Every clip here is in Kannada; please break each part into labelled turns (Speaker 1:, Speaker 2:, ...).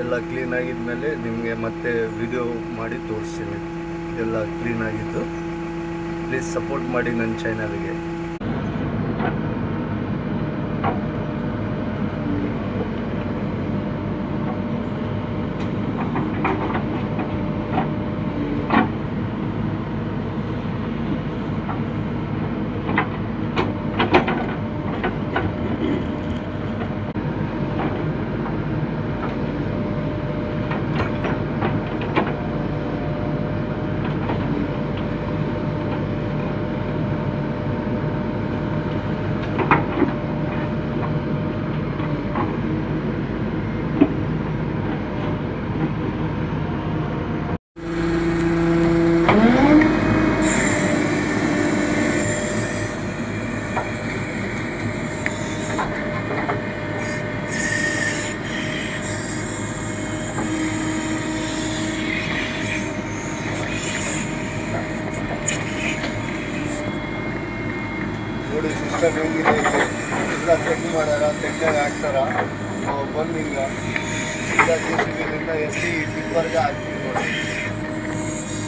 Speaker 1: ಎಲ್ಲ ಕ್ಲೀನ್ ಆಗಿದ್ಮೇಲೆ ನಿಮಗೆ ಮತ್ತೆ ವಿಡಿಯೋ ಮಾಡಿ ತೋರಿಸ್ತೀನಿ. ಎಲ್ಲ ಕ್ಲೀನ್ ಆಗಿದ್ದು. ಪ್ಲೀಸ್ ಸಪೋರ್ಟ್ ಮಾಡಿ ನನ್ನ ಚಾನಲ್ಗೆ. ನೋಡಿ ಸಿಸ್ಟಮ್ ಹೆಂಗಿದೆ, ಎಲ್ಲ ಚೆಕ್ ಮಾಡ್ಯಾರ, ತೆಗ್ದಾಗ ಹಾಕ್ತಾರ. ಬಂದು ಹಿಂಗೆ ಎಲ್ಲ JCB ಎತ್ತಿ ಟಿಪ್ಪರ್ಗೆ ಹಾಕ್ತೀವಿ. ನೋಡಿ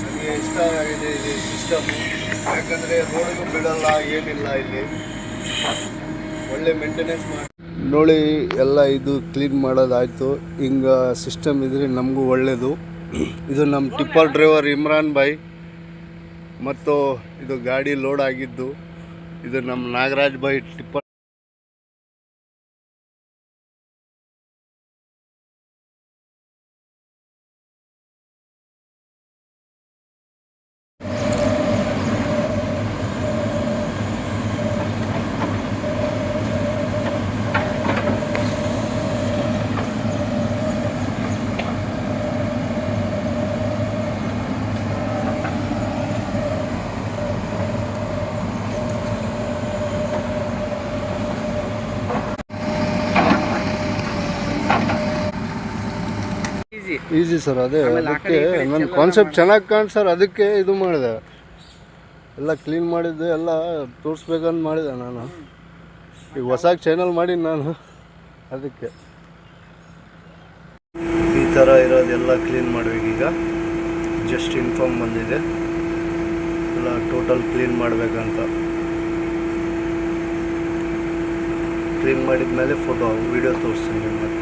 Speaker 1: ನನಗೆ ಇಷ್ಟ ಆಗಿದೆ ಇದು ಸಿಸ್ಟಮು. ಯಾಕಂದರೆ ರೋಡಿಗೂ ಬಿಡಲ್ಲ, ಏನಿಲ್ಲ, ಇಲ್ಲಿ ಒಳ್ಳೆ ಮೇಂಟೆನೆನ್ಸ್ ಮಾಡಿ. ನೋಡಿ ಎಲ್ಲ ಇದು ಕ್ಲೀನ್ ಮಾಡೋದಾಯಿತು. ಹಿಂಗೆ ಸಿಸ್ಟಮ್ ಇದ್ರೆ ನಮಗೂ ಒಳ್ಳೆಯದು. ಇದು ನಮ್ಮ ಟಿಪ್ಪರ್ ಡ್ರೈವರ್ ಇಮ್ರಾನ್ ಭಾಯ್ ಮತ್ತು ಇದು ಗಾಡಿ ಲೋಡ್ ಆಗಿದ್ದು. ಇದು ನಮ್ಮ Nagaraj Bhai tipper. Easy sir. ಅದೇ ಅದಕ್ಕೆ ನನ್ನ ಕಾನ್ಸೆಪ್ಟ್ ಚೆನ್ನಾಗಿ ಕಾಣ್ ಸರ್, ಅದಕ್ಕೆ ಇದು ಮಾಡಿದೆ. ಎಲ್ಲ ಕ್ಲೀನ್ ಮಾಡಿದ್ದೆ, ಎಲ್ಲ ತೋರಿಸ್ಬೇಕಂತ ಮಾಡಿದೆ ನಾನು. ಈಗ ಹೊಸ ಚಾನಲ್ ಮಾಡಿ ನಾನು, ಅದಕ್ಕೆ ಈ ಥರ ಇರೋದೆಲ್ಲ ಕ್ಲೀನ್ ಮಾಡಬೇಕೀಗ. ಜಸ್ಟ್ ಇನ್ಫಾರ್ಮ್ ಬಂದಿದೆ ಎಲ್ಲ ಟೋಟಲ್ ಕ್ಲೀನ್ ಮಾಡಬೇಕಂತ. ಕ್ಲೀನ್ ಮಾಡಿದ ಮೇಲೆ ಫೋಟೋ ವಿಡಿಯೋ ತೋರಿಸ್ತೀನಿ ಮತ್ತೆ.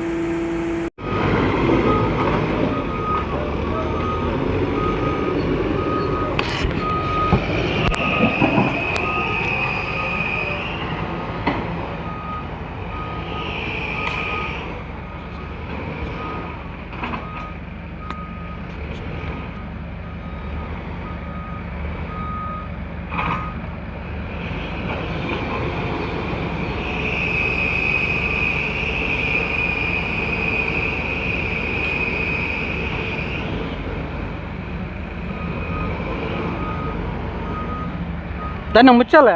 Speaker 2: దాన్ని ముచ్చాలా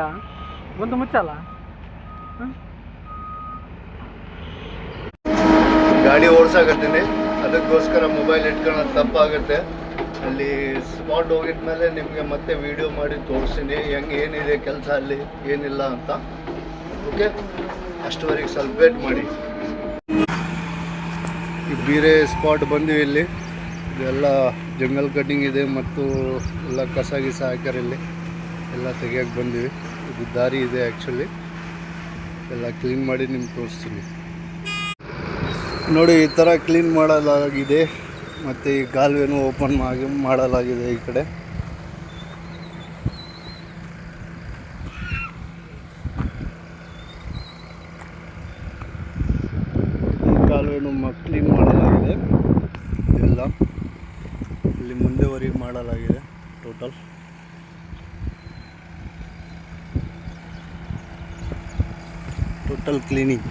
Speaker 2: గొంతు ముచ్చాలా
Speaker 1: ಗಾಡಿ ಓಡಿಸಾಕತ್ತೀನಿ, ಅದಕ್ಕೋಸ್ಕರ ಮೊಬೈಲ್ ಇಟ್ಕೊಳ್ಳೋದು ತಪ್ಪಾಗುತ್ತೆ. ಅಲ್ಲಿ ಸ್ಪಾಟ್ ಹೋಗಿದ್ಮೇಲೆ ನಿಮಗೆ ಮತ್ತೆ ವಿಡಿಯೋ ಮಾಡಿ ತೋರಿಸ್ತೀನಿ ಹೆಂಗೆ ಏನಿದೆ ಕೆಲಸ ಅಲ್ಲಿ ಏನಿಲ್ಲ ಅಂತ. ಓಕೆ, ಅಷ್ಟುವರೆಗೆ ಸ್ವಲ್ಪ ವೇಟ್ ಮಾಡಿ. ಈ ಬೇರೆ ಸ್ಪಾಟ್ ಬಂದಿವಿ. ಇಲ್ಲಿ ಇದೆಲ್ಲ ಜಂಗಲ್ ಕಟಿಂಗ್ ಇದೆ ಮತ್ತು ಎಲ್ಲ ಕಸ ಗಿಸ ಹಾಕ್ಯಾರ. ಇಲ್ಲಿ ಎಲ್ಲ ತೆಗಿಯೋಕ್ಕೆ ಬಂದಿವಿ. ಇದು ದಾರಿ ಇದೆ ಆ್ಯಕ್ಚುಲಿ. ಎಲ್ಲ ಕ್ಲೀನ್ ಮಾಡಿ ನಿಮ್ಗೆ ತೋರಿಸ್ತೀನಿ. ನೋಡಿ ಈ ಥರ ಕ್ಲೀನ್ ಮಾಡಲಾಗಿದೆ. ಮತ್ತು ಈ ಕಾಲುವೆನೂ ಓಪನ್ ಮಾಡಲಾಗಿದೆ ಈ ಕಡೆ. ಈ ಕಾಲುವೆನೂ ಕ್ಲೀನ್ ಮಾಡಲಾಗಿದೆ. ಎಲ್ಲ ಇಲ್ಲಿ ಮುಂದೆವರೆಗೆ ಮಾಡಲಾಗಿದೆ ಟೋಟಲ್. Total cleaning.